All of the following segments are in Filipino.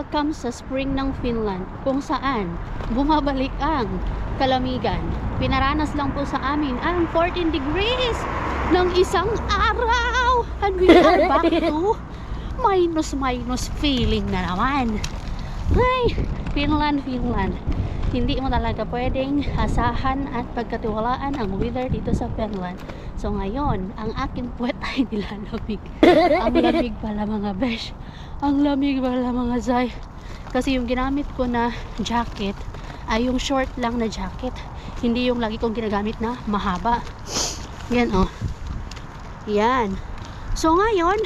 welcome sa spring ng Finland, kung saan bumabalik ang kalamigan. Pinaranas lang po sa amin ang 14 degrees ng isang araw, and we are back to minus feeling na naman. Ay, Finland. Hindi mo talaga pwedeng asahan at pagkatiwalaan ang weather dito sa Finland. So ngayon, ang aking puwet ay nilalamig. Ang lamig pala mga besh. Ang lamig pala mga zay. Kasi yung ginamit ko na jacket ay yung short lang na jacket. Hindi yung lagi kong ginagamit na mahaba. Yan oh. Yan. So ngayon,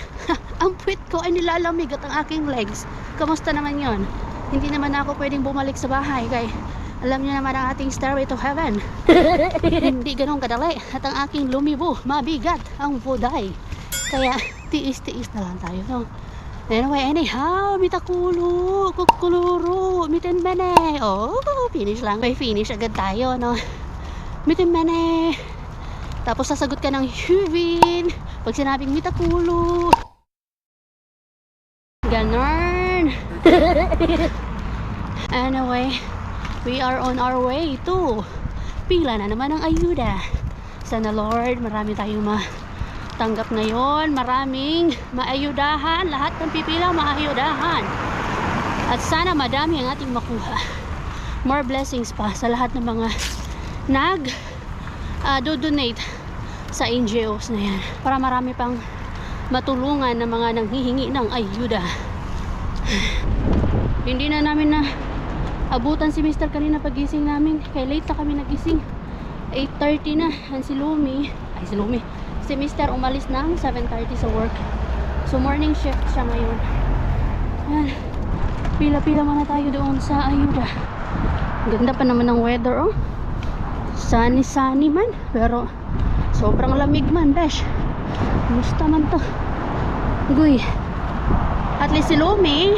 ang puwet ko ay nilalamig at ang aking legs. Kamusta naman yon? Hindi naman ako pwedeng bumalik sa bahay kay alam niyo naman ang ating stairway to heaven. Hindi ganun kadali at ang aking lumibo, mabigat ang buday. Kaya tiis-tiis na lang tayo, no? Anyway, anyhow, mitakulo, kukuluro, miten bene. Oh, finish lang. May finish agad tayo, no? Miten bene. Tapos sasagot ka ng Huvin pag sinabing mitakulo. Ganon. Anyway, we are on our way to pila na naman ang ayuda. Sana Lord, marami tayong matanggap ngayon. Maraming maayudahan. Lahat ng pipila maayudahan. At sana madami ang ating makuha. More blessings pa sa lahat ng mga do-donate sa NGOs na yan. Para marami pang matulungan ng mga nanghihingi ng ayuda. Hindi na namin na abutan si Mr. kanina pagising namin. Kaya late na kami nagising. 8:30 na. And si Mr. umalis ng 7:30 sa work. So morning shift siya ngayon. Yan. Pila-pila muna tayo doon sa ayuda. Ganda pa naman ng weather, oh. Sunny man. Pero sobrang lamig man, besh. Musta man to? Guy. At least si Lumi,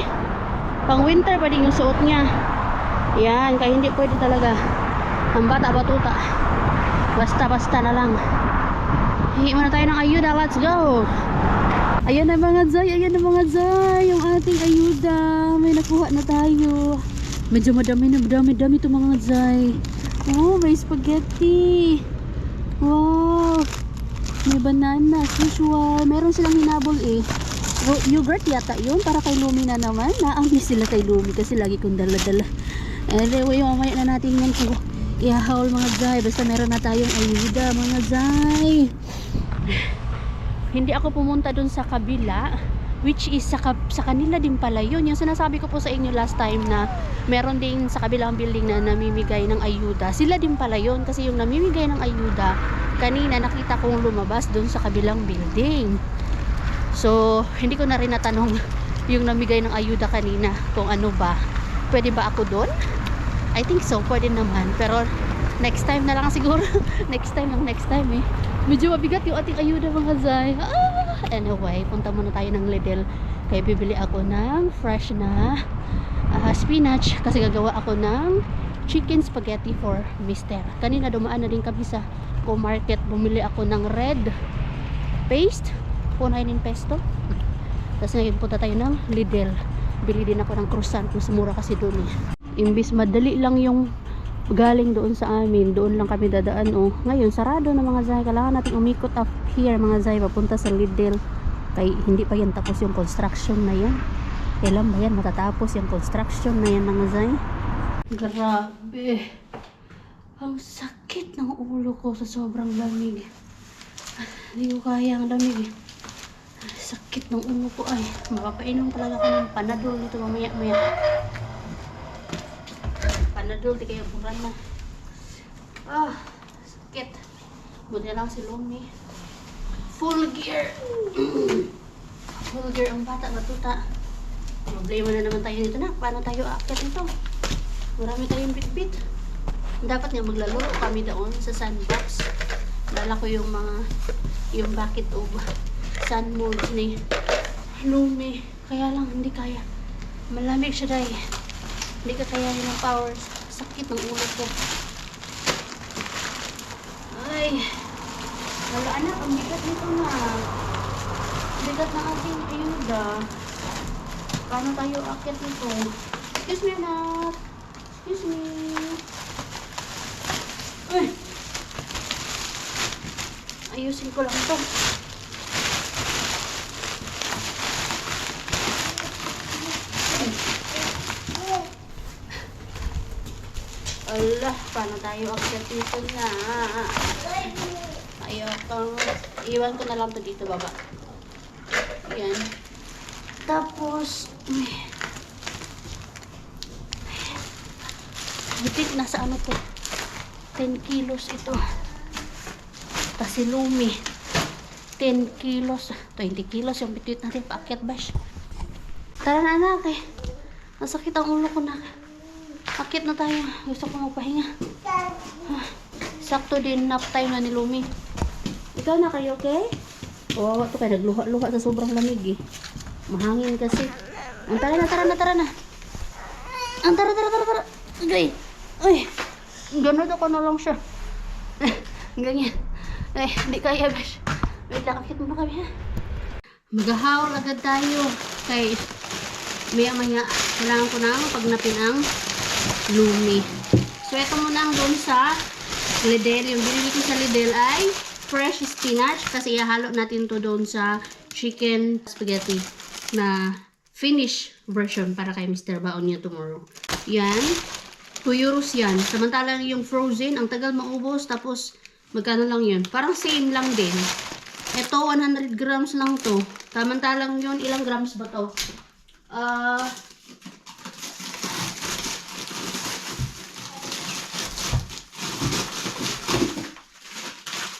pang winter pa din yung suot niya. Yan, kaya hindi pwede talaga ang bata-batuta. Basta na lang. Hingi muna tayo ng ayuda. Let's go. Ayan na mga zay. Yung ating ayuda. May nakuha na tayo. Medyo madami ito mga zay. Oh, may spaghetti. Wow. May banana as usual. Meron silang hinabol eh. Yogurt yata yun. Para kay Lumi na naman. Naangis sila kay Lumi kasi lagi kong dala-dala. Anyway, mamaya na natin yan kung i-haul mga zay. Basta meron na tayong ayuda mga zay. Hindi ako pumunta dun sa kabila, which is sa kanila din pala yun. Yung sinasabi ko po sa inyo last time na meron din sa kabilang building na namimigay ng ayuda. Sila din pala yun kasi yung namimigay ng ayuda kanina nakita kong lumabas dun sa kabilang building. So hindi ko na rin natanong yung namigay ng ayuda kanina kung ano ba. Pwede ba ako doon? I think so, pwede naman. Pero next time na lang siguro. next time eh. Medyo mabigat yung ating ayuda mga zay. Anyway, punta muna tayo ng Lidl. Kaya bibili ako ng fresh na spinach. Kasi gagawa ako ng chicken spaghetti for Mr. Kanina dumaan na din kami sa market. Bumili ako ng red paste. 19 pesto. Tapos ngayon punta tayo ng Lidl. Bili din ako ng croissant. Mas mura kasi doon eh. Imbis madali lang yung galing doon sa amin, doon lang kami dadaan. Oh, ngayon sarado na mga zay. Kailangan natin umikot up here mga zay papunta sa Lidl. Kaya hindi pa yan tapos yung construction na yan. Kailan ba yan matatapos yung construction na yan mga zay? Grabe. Ang sakit ng ulo ko sa sobrang lamig. Hindi ko kaya ang lamig. Sakit ng ulo ko ay. Mapapainom talaga ako ng Panadol dito mamaya. Panadol, di kaya buran na. Sakit. Buti lang si Lumi. Full gear. Full gear ang bata, matuta. Problema na naman tayo dito na. Paano tayo aakyat nito? Marami tayong bit-bit. Dapat nga maglalaro kami doon sa sandbox. Dala ko yung bucket of sand molds ni Lumi. Kaya lang, hindi kaya. Malamig siya dahil. Hindi ka kaya ng powers. Sakit ng ulo ko. Ay. Wala anak. Ang bigat nito na. Bigat ng ating ayuda. Paano tayo aakyat nito? Excuse me, anak. Excuse me. Uy! Ayusin ko lang ito. Allah, paano tayo aakyat dito na? Ayoko. Iwan ko na lang ito dito, baba. Yan. Tapos, bitik, nasa ano to? 10 kilos ito. Tapos si Lumi. 10 kilos. 20 kilos yung bitik natin paakyat, bash. Tara na, anak eh. Masakit ang ulo ko na. Akit na tayo. Gusto ko magpahinga. Sakto din nap time na ni Lumi. Ikaw na kayo, okay? Oo, ito kayo nagluha-luha sa sobrang lamig eh. Mahangin kasi. Tara na. Tara. Okay. Uy. Ganun ako na lang siya. Ganyan. Ay, hindi kaya, besh. Wait lang, akit muna kami ha. Mag-haul agad tayo. Kay maya-maya, kailangan ko na pagnapin ang Lumi. So, ito muna ang doon sa Lidl. Yung binili ko sa Lidl ay fresh spinach kasi ihalo natin to doon sa chicken spaghetti na finish version para kay Mr. Baon niya tomorrow. Yan. 2 euros yan. Samantalang yung frozen, ang tagal maubos. Tapos, magkano lang yun? Parang same lang din. Ito, 100 grams lang to. Samantalang yun, ilang grams ba to?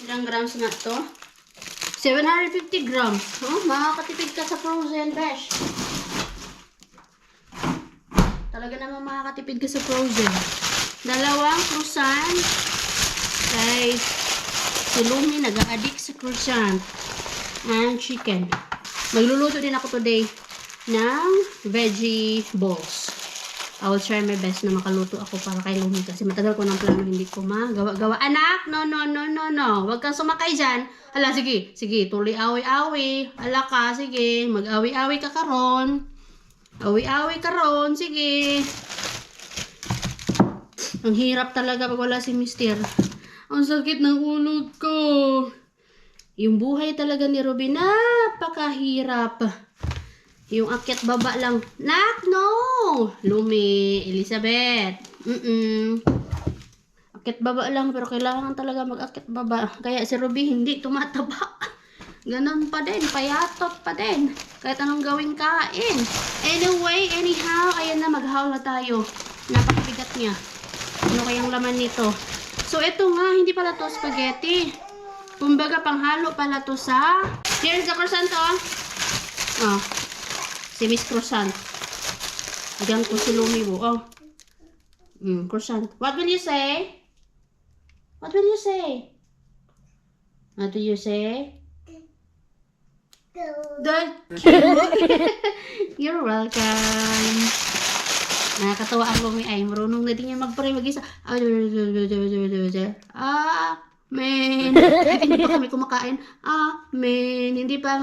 Ilang grams nga to? 750 grams. Oh, makakatipid ka sa frozen, besh. Talaga naman makakatipid ka sa frozen. 2 croissant. Kay si Lumi nag-a-addict sa croissant and chicken. Magluluto din ako today ng veggie balls. I will try my best na makaluto ako para kay Lumi kasi matagal ko ng plano hindi ko magawa-gawa. Anak, no. Huwag kang sumakay dyan. Hala, sige, tuloy awi-awi. Hala ka, sige, mag-awi-awi ka karon. Awi-awi karon, sige. Ang hirap talaga pag wala si Mister. Ang sakit ng ulo ko. Yung buhay talaga ni Robin, napakahirap. Yung akyat baba lang. Nak, no! Lumi, Elizabeth. Akyat baba lang, pero kailangan talaga mag-akyat baba. Kaya si Ruby hindi tumataba. Ganun pa din, payatot pa din. Kahit anong gawing kain. Anyway, anyhow, ayan na, mag-haul na tayo. Napakabigat niya. Ano kayang laman nito? So, ito nga, hindi pala to spaghetti. Kumbaga, panghalo pala to sa... Here's the croissant, oh. Oh. Si Miss Croissant. Diyan ko si Lumi mo. Oh. Croissant. What will you say? What will you say? What will you say? Thank you. You're welcome. Nakakatawa ang Lumi ay marunong na din niya mag-pray mag-isa. Amen. Hindi pa kami kumakain. Amen. Hindi pa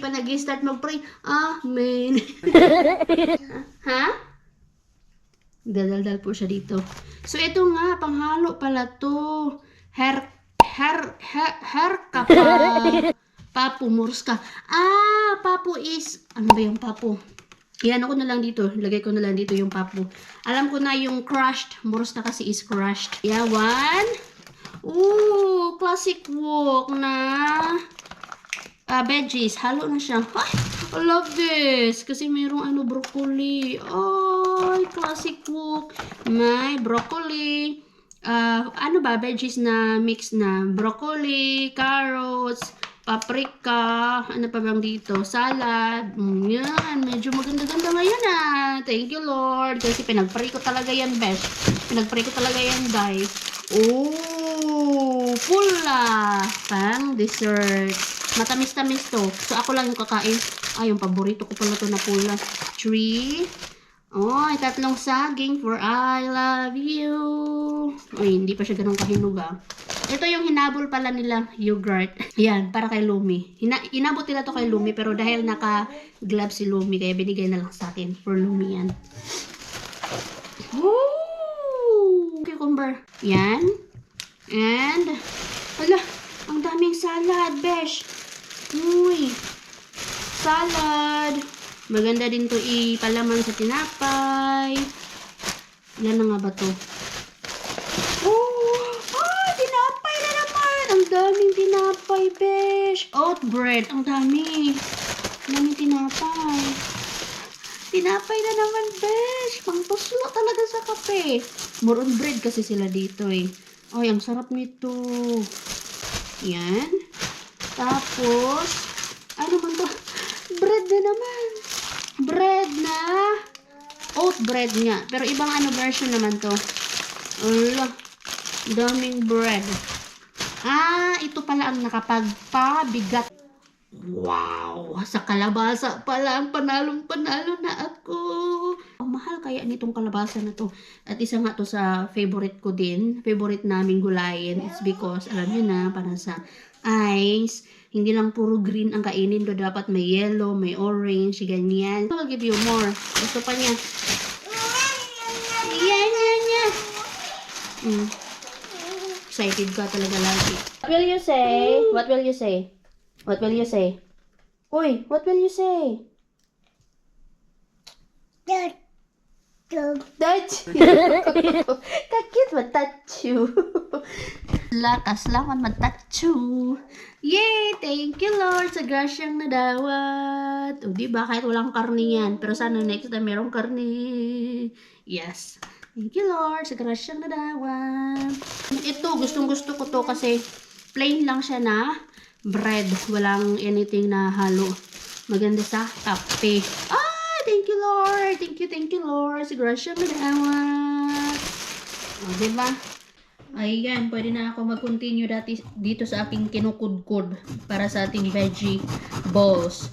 nag-start mag-pray. Amen. Ha? Daldal po siya dito. So ito nga panghalo pala to. Papu murska. Papu is ano ba yung papu? Yan ako na lang dito. Lagay ko na lang dito yung papu. Alam ko na yung crushed. Murska kasi is crushed. Yeah, one. Ooh, classic wok na veggies. Halo na siya. Ay, I love this. Kasi mayroong broccoli. Ay, classic wok. May broccoli. Veggies na mix na broccoli, carrots, paprika, ano pa bang dito? Salad. Yan, medyo maganda-ganda ngayon Thank you, Lord. Kasi pinagpray ko talaga yan, best. Pinagpray ko talaga yan, guys. Oh, pula. Pang dessert. Matamis-tamis to. So, ako lang yung kakain. Yung paborito ko pala to na pula. 3, Oy, tatlong saging for I love you. Uy, hindi pa siya ganun kahinog ah. Ito yung hinabol pala nila yogurt. Yan, para kay Lumi. Inabot nila to kay Lumi, pero dahil naka-glove si Lumi, kaya binigay na lang sa akin. For Lumi yan. Woo! Cucumber. Yan. And, ala, ang daming salad, besh. Uy, salad. Maganda din to ipalaman sa tinapay. Ilan na nga ba to? Oh, tinapay na naman. Ang daming tinapay, besh. Oat bread. Ang dami. Ang daming tinapay. Tinapay na naman, besh. Pangtuslo talaga sa kape. More on bread kasi sila dito eh. Ay, ang sarap nito. Yan. Tapos, ano man to? Bread na naman. Bread na. Oat bread nga. Pero ibang ano version naman to. Ala. Daming bread. Ito pala ang nakapagpabigat. Wow! Sa kalabasa pala ang panalong-panalo na ako. Ang mahal kaya nitong kalabasa na to. At isa nga to sa favorite ko din. Favorite naming gulayin. It's because, alam nyo na, para sa ice. Hindi lang puro green ang kainin do. Dapat may yellow, may orange, ganyan. I'll give you more. Gusto pa niya. Yan. Excited ka talaga lagi. What will you say? What will you say? What will you say? Uy, what will you say? Touch. Kakit matouch you. Lakas lang matouch you. Yay! Thank you Lord sa grasyang nadawat. O diba kahit walang karne yan. Pero sana next time merong karne. Yes. Thank you Lord sa grasyang nadawat. Ito gustong gusto ko to kasi plain lang siya na bread. Walang anything na halo. Maganda sa kape. Thank you Lord. Thank you Lord. Sa grasyang nadawat. O diba? Ayan, pwede na ako mag-continue dito sa aking kinukudkod para sa ating veggie balls.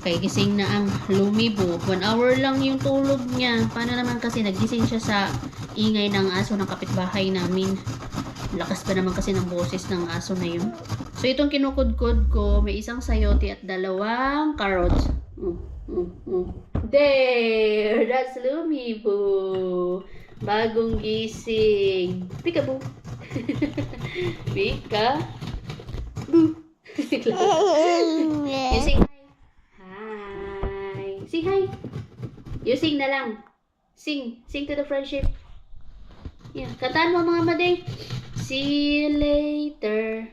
Okay, gising na ang Lumibo. 1 hour lang yung tulog niya. Paano naman kasi nagising siya sa ingay ng aso ng kapitbahay namin. Lakas pa naman kasi ng boses ng aso na yun. So, itong kinukudkod ko, may isang sayote at 2 carrots. There! That's Lumibo! Bagong gising. Peekaboo. Peekaboo. You sing hi. Sing hi. You sing na lang. Sing. Sing to the friendship. Yeah. Kataan mo mga maday. See you later.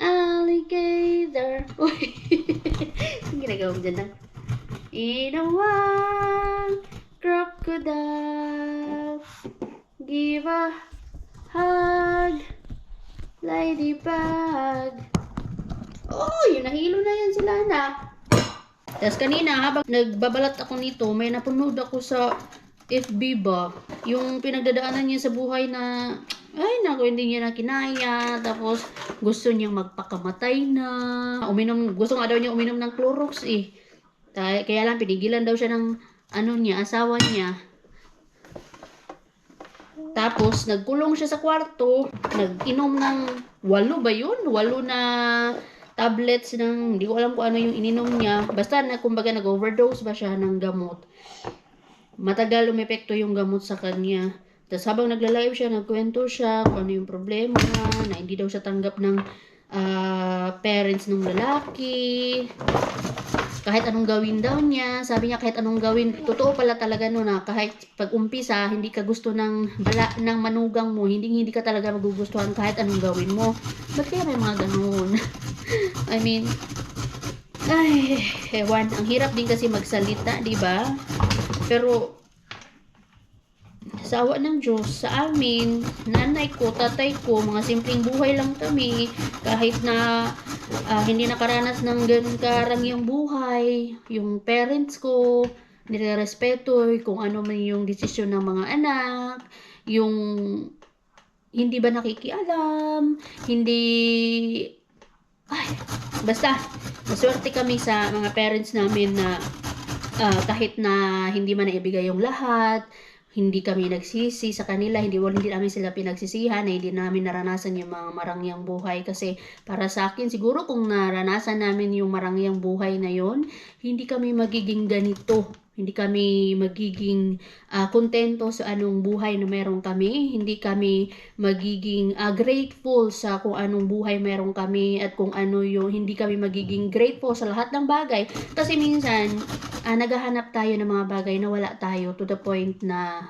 Alligator. Uy. Ang ginagawa mo dyan lang. In a while. Crocodile, give a hug, ladybug. Oh, yun, nahilo na yan sila na. Tapos kanina, habang nagbabalat ako nito, may napunod ako sa FB ba, yung pinagdadaanan niya sa buhay na, ay naku, hindi niya na kinaya. Tapos, gusto niyang magpakamatay na. Gusto nga daw niya uminom ng Clorox eh. Kaya lang, pinigilan daw siya ng asawa niya. Tapos, nagkulong siya sa kwarto, nag-inom ng 8 ba yun? 8 na tablets ng, hindi ko alam kung ano yung ininom niya. Basta, kumbaga, nag-overdose ba siya ng gamot. Matagal umepekto yung gamot sa kanya. Tapos, habang nagla-live siya, nagkwento siya kung ano yung problema, na hindi daw siya tanggap ng parents ng lalaki. Kahit anong gawin daw niya, sabi niya kahit anong gawin, totoo pala talaga no na kahit pag umpisa, hindi ka gusto ng manugang mo, hindi ka talaga magugustuhan kahit anong gawin mo. Ba't kaya may mga ganun? I mean, ay, ewan, ang hirap din kasi magsalita, di ba? Pero, sa awa ng Diyos, sa amin, nanay ko, tatay ko, mga simpleng buhay lang kami, kahit na hindi nakaranas ng ganun karangyang buhay, yung parents ko, nirerespeto kung ano man yung desisyon ng mga anak, yung hindi ba nakikialam, hindi, ay, basta, maswerte kami sa mga parents namin na kahit na hindi man naibigay yung lahat, hindi kami nagsisi sa kanila, hindi namin sila pinagsisihan, na hindi namin naranasan yung mga marangyang buhay. Kasi para sa akin, siguro kung naranasan namin yung marangyang buhay na yon, hindi kami magiging ganito. Hindi kami magiging kontento sa anong buhay na meron kami. Hindi kami magiging grateful sa kung anong buhay meron kami at kung ano yung hindi kami magiging grateful sa lahat ng bagay. Kasi minsan, naghahanap tayo ng mga bagay na wala tayo to the point na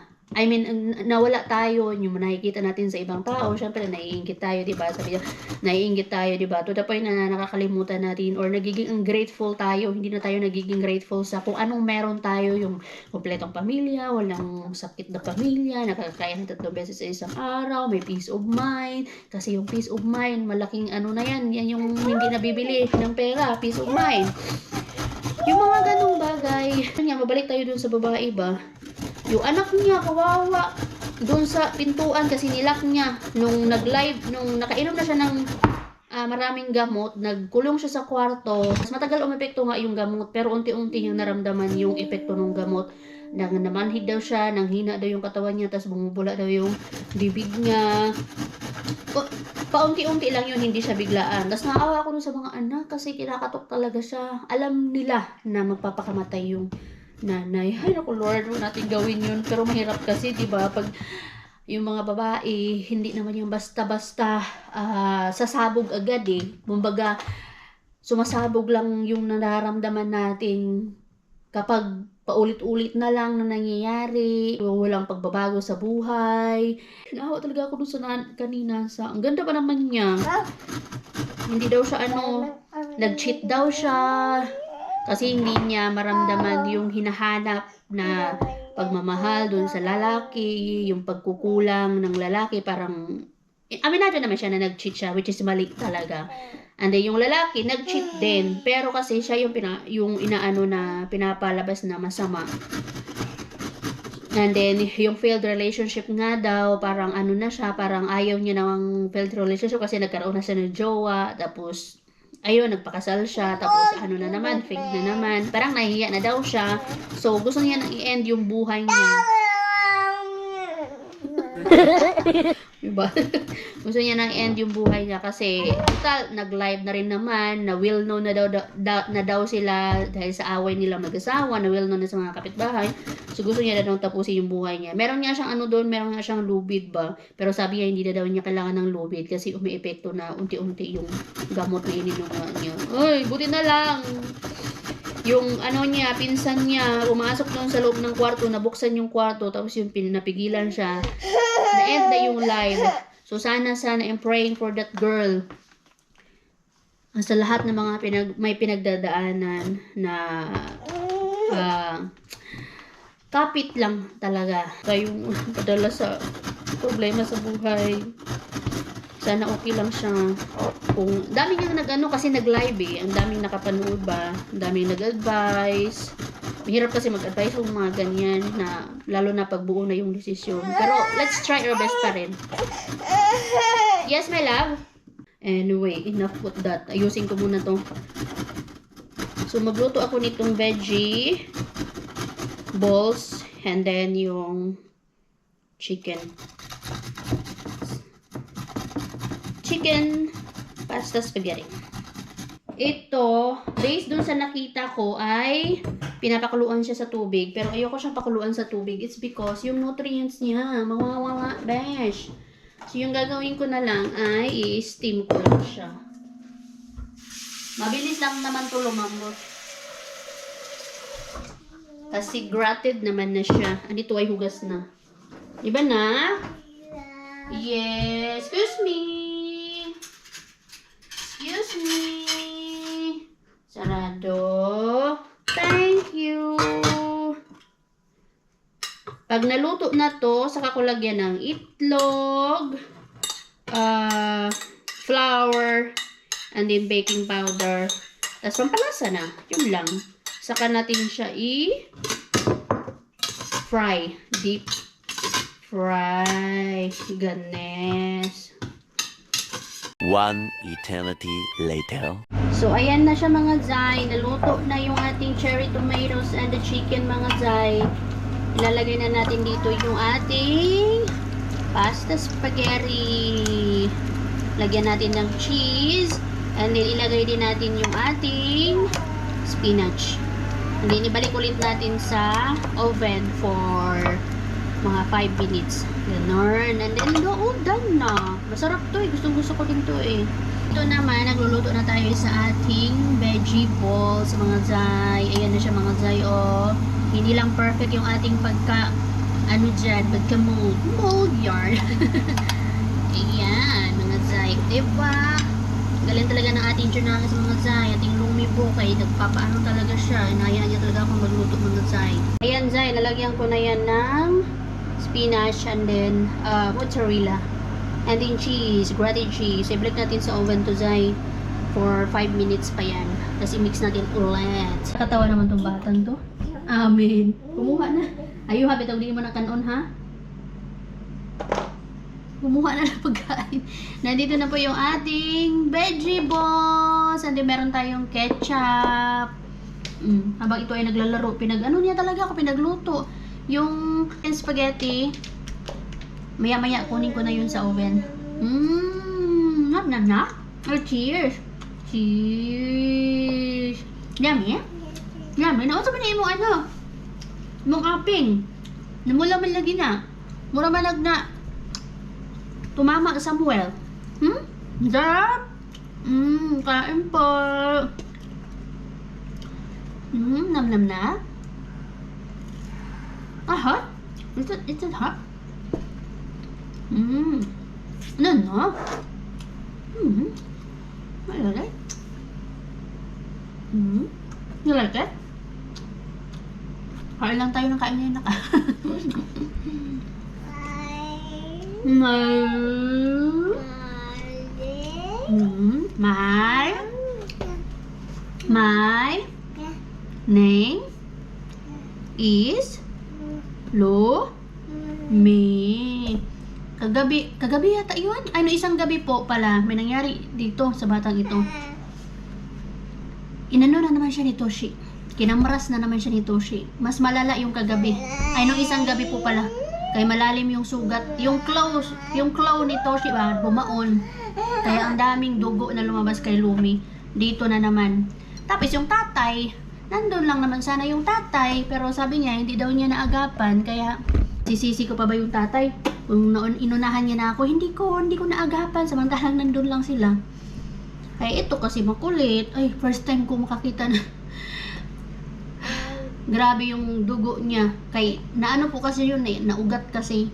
nawala tayo, yung nakikita natin sa ibang tao, syempre naiinggit tayo, di ba? Sabi niya, naiinggit tayo, di ba? To the point na nakakalimutan natin or nagiging ungrateful tayo, hindi na tayo nagiging grateful sa kung anong meron tayo, yung kompletong pamilya, walang sakit na pamilya, nakakakain ng 3 beses sa isang araw, may peace of mind, kasi yung peace of mind, malaking ano na yan yung hindi nabibili ng pera, peace of mind. Yung mga ganong bagay, mabalik tayo dun sa babae ba? Yung anak niya, kawawa, doon sa pintuan kasi nilak niya. Nung nag-live, nung nakainom na siya ng maraming gamot, nagkulong siya sa kwarto. Mas matagal umepekto nga yung gamot, pero unti-unti yung naramdaman yung epekto ng gamot. Namanhid daw siya, nanghina daw yung katawan niya, tapos bumubula daw yung bibig niya. Paunti-unti lang yun, hindi siya biglaan. Tapos naawa ako sa mga anak kasi kinakatok talaga siya. Alam nila na magpapakamatay yung nanay. Ay naku Lord, huwag natin gawin yun. Pero mahirap kasi, di ba? Pag yung mga babae, hindi naman yung basta-basta sasabog agad eh. Kumbaga, sumasabog lang yung nararamdaman natin kapag paulit-ulit na lang na nangyayari, walang pagbabago sa buhay. Naawa talaga ako dun sa kanina sa, ang ganda pa naman niya. Hindi daw siya nag-cheat daw siya. Kasi hindi niya maramdaman yung hinahanap na pagmamahal dun sa lalaki, yung pagkukulang ng lalaki, parang, aminado naman siya na nag-cheat siya, which is mali talaga. And then, yung lalaki, nag-cheat din, pero kasi siya yung inaano na pinapalabas na masama. And then, yung failed relationship nga daw, parang ano na siya, parang ayaw niya ng failed relationship kasi nagkaroon na siya ng jowa, tapos, ayun, nagpakasal siya, tapos ano na naman, fake na naman. Parang nahihiya na daw siya. So, gusto niya nang i-end yung buhay niya. Diba? Gusto niya nang i-end yung buhay niya kasi total, nag-live na rin naman, na will know na daw sila dahil sa away nila mag-asawa, na will know na sa mga kapitbahay. So, gusto niya na daw tapusin yung buhay niya. Meron nga siyang meron nga siyang lubid ba? Pero sabi niya, hindi na daw niya kailangan ng lubid kasi umiepekto na unti-unti yung gamot na ininom niya. Uy, buti na lang! Yung niya, pinsan niya, pumasok doon sa loob ng kwarto, nabuksan yung kwarto, tapos yung napigilan siya. Na-end na yung live. So, sana, I'm praying for that girl. Sa lahat ng mga may pinagdadaanan na kapit lang talaga kayong padala sa problema sa buhay. Sana okay lang siya. Kung dami niyang kasi nag-live eh. Ang daming nakapanood ba? Ang daming nag-advise. Mahirap kasi mag-advise kung mga ganyan na lalo na pagbuo na yung desisyon. Pero let's try our best pa rin. Yes, my love? Anyway, enough with that. Ayusin ko muna to. So, magluto ako nitong veggie balls and then yung chicken pasta spaghetti. Ito, based dun sa nakita ko ay pinapakuluan siya sa tubig. Pero ayoko siyang pakuluan sa tubig. It's because yung nutrients niya, mawawala, besh. So, yung gagawin ko na lang ay i-steam ko lang siya. Mabilis lang naman to lumambot. Kasi grated naman na siya. Andito ay hugas na. Diba na? Yes. Excuse me. Excuse me. Sarado. Thank you. Pag naluto na to, saka ko lagyan ng itlog, flour, and then baking powder. Tapos pampalasa na. Yun lang. Saka natin siya fry. Deep fry. Ganes. One eternity later. So, ayan na siya mga Zay. Naluto na yung ating cherry tomatoes and the chicken mga Zay. Ilalagay na natin dito yung ating pasta spaghetti. Lagyan natin ng cheese. And then, ilagay din natin yung ating spinach. And then, ibalik ulit natin sa oven for mga 5 minutes. Ganon. And then, done na. Masarap to eh. Gustong-gusto ko din to eh. Ito naman, nagluluto na tayo sa ating veggie balls, mga Zay. Ayan na siya mga Zay, oh. Hindi lang perfect yung ating pagka-mold yarn. Ayan, mga Zay. Diba? Galing talaga ng ating tsunami sa mga Zay. Ating lumibo kay nagpapaano talaga siya. Inaya niya talaga akong magluto mga Zay. Ayan Zay, lalagyan ko na yan ng spinach and then mozzarella. And then cheese, grated cheese. I-break natin sa oven to Zay for 5 minutes pa yan. Tapos i-mix natin ulit. Katawa naman tong batang to. Amen. Kumuha na. Ayaw habit, hindi mo na kanon ha. Kumuha na ng pagkain. Nandito na po yung ating veggie balls. And then meron tayong ketchup. Habang ito ay naglalaro, ano niya talaga ako, pinagluto. Yung spaghetti, maya-maya kunin ko na yun sa oven. Na. Oh, cheers. Cheers. Yummy. Yummy. Nauso ba na yung ano? Mong aping. Namula man lagi na. Mura man na. Tumama sa Samuel. Sarap. Kain po. Nam na. Hot? Is it hot? No. I like it. You like it? Kain lang tayo ng kain ngayon. My name is Me. Kagabi yata yun. Ay, no, isang gabi po pala. May nangyari dito sa batang ito. Inano na naman siya ni Toshi. Kinamras na naman siya ni Toshi. Mas malala yung kagabi. Ay, no, isang gabi po pala. Kaya malalim yung sugat. Yung claw ni Toshi ba, bumaon. Kaya ang daming dugo na lumabas kay Lumi. Dito na naman. Tapos yung tatay, nandun lang naman sana yung tatay. Pero sabi niya, hindi daw niya naagapan. Kaya, sisisi ko pa ba yung tatay? Kung inunahan niya na ako, hindi ko naagapan. Samantalang nandun lang sila. Ay, ito kasi makulit. Ay, first time ko makakita na. Grabe yung dugo niya. Kay, naano po kasi yun eh, naugat kasi.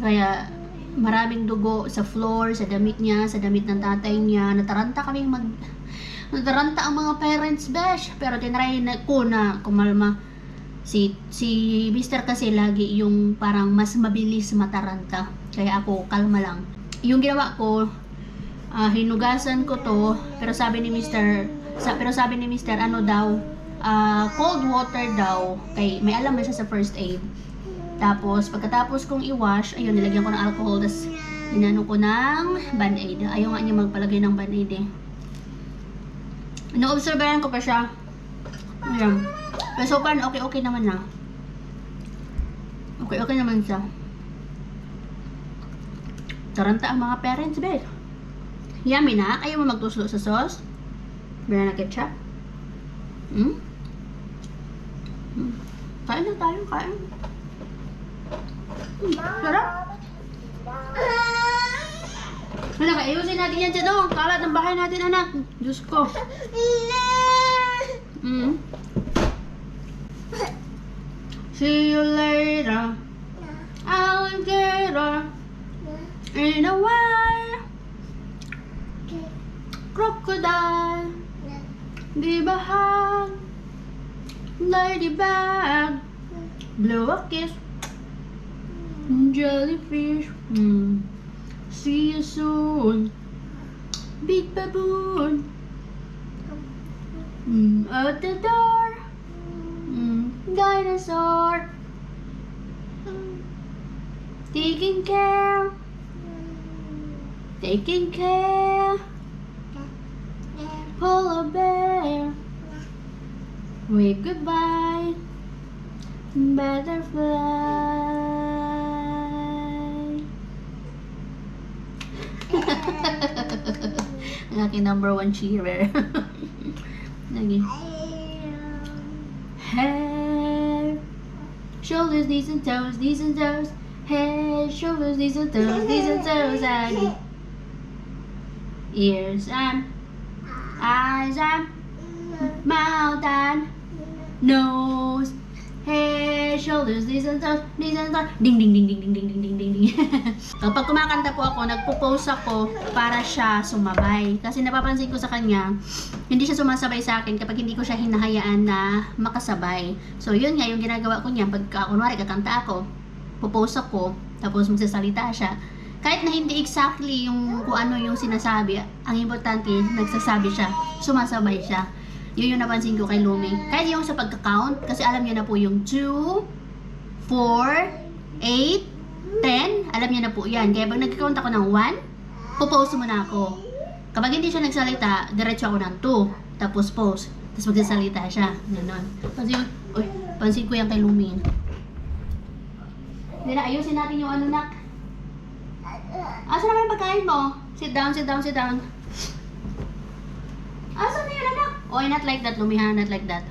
Kaya, maraming dugo sa floor, sa damit niya, sa damit ng tatay niya. Nataranta ang mga parents, besh. Pero tinry na ko na kumalma. Si Mr. kasi lagi yung parang mas mabilis mataranta. Kaya ako, kalma lang. Yung ginawa ko, hinugasan ko to. Pero sabi ni Mr. ano daw, cold water daw. Kay, may alam na siya sa first aid. Tapos, pagkatapos kong i-wash, ayun, nilagyan ko ng alcohol. Tapos, inano ko ng band-aid. Ayaw nga niya magpalagay ng band-aid eh. Ino-observeran ko pa siya. Ayan. Pero so far, okay naman na. Okay naman siya. Taranta ang mga parents, be. Yummy na. Ayaw mo magtuslo sa sauce? Banana ketchup? Kain na tayo, kain. Sarap. Anak, ayusin natin yan dyan, oh. Kalat ng bahay natin, anak. Diyos ko. See you later. Alligator. In a while. Crocodile. Di bahag. Ladybug. Blow a kiss. Jellyfish. See you soon. Big baboon. Out the door. Dinosaur. Taking care. Polar bear, wave goodbye, butterfly. Ang aking number 1 cheerer. Lagi. Head, shoulders, knees and toes, knees and toes. Head, shoulders, knees and toes, knees and toes. Lagi. Ears and eyes and mouth and nose. Head, shoulders, knees and toes, knees and toes. Ding ding ding ding ding ding ding ding ding ding. Kapag kumakanta po ako, nagpo-pose ako para siya sumabay. Kasi napapansin ko sa kanya, hindi siya sumasabay sa akin kapag hindi ko siya hinahayaan na makasabay. So yun nga yung ginagawa ko niya. Pag kunwari kakanta ako, pupose ako, tapos magsasalita siya. Kahit na hindi exactly yung kung ano yung sinasabi, ang importante, nagsasabi siya, sumasabay siya. Yun yung napansin ko kay Lumi. Kahit yung sa pagka-count, kasi alam niya na po yung 2, 4, 8, 10, alam niya na po yan. Kaya pag nag-count ako ng 1, pupose muna ako. Kapag hindi siya nagsalita, diretso ako ng 2, tapos pause. Tapos magsasalita siya. Ganon. Pansin ko yan kay Lumi. Hindi na, ayusin natin yung ano nak. Asa naman yung pagkain mo? Sit down, sit down, sit down. Asa na yun anak? Oh, not like that, Lumi ha, not like that.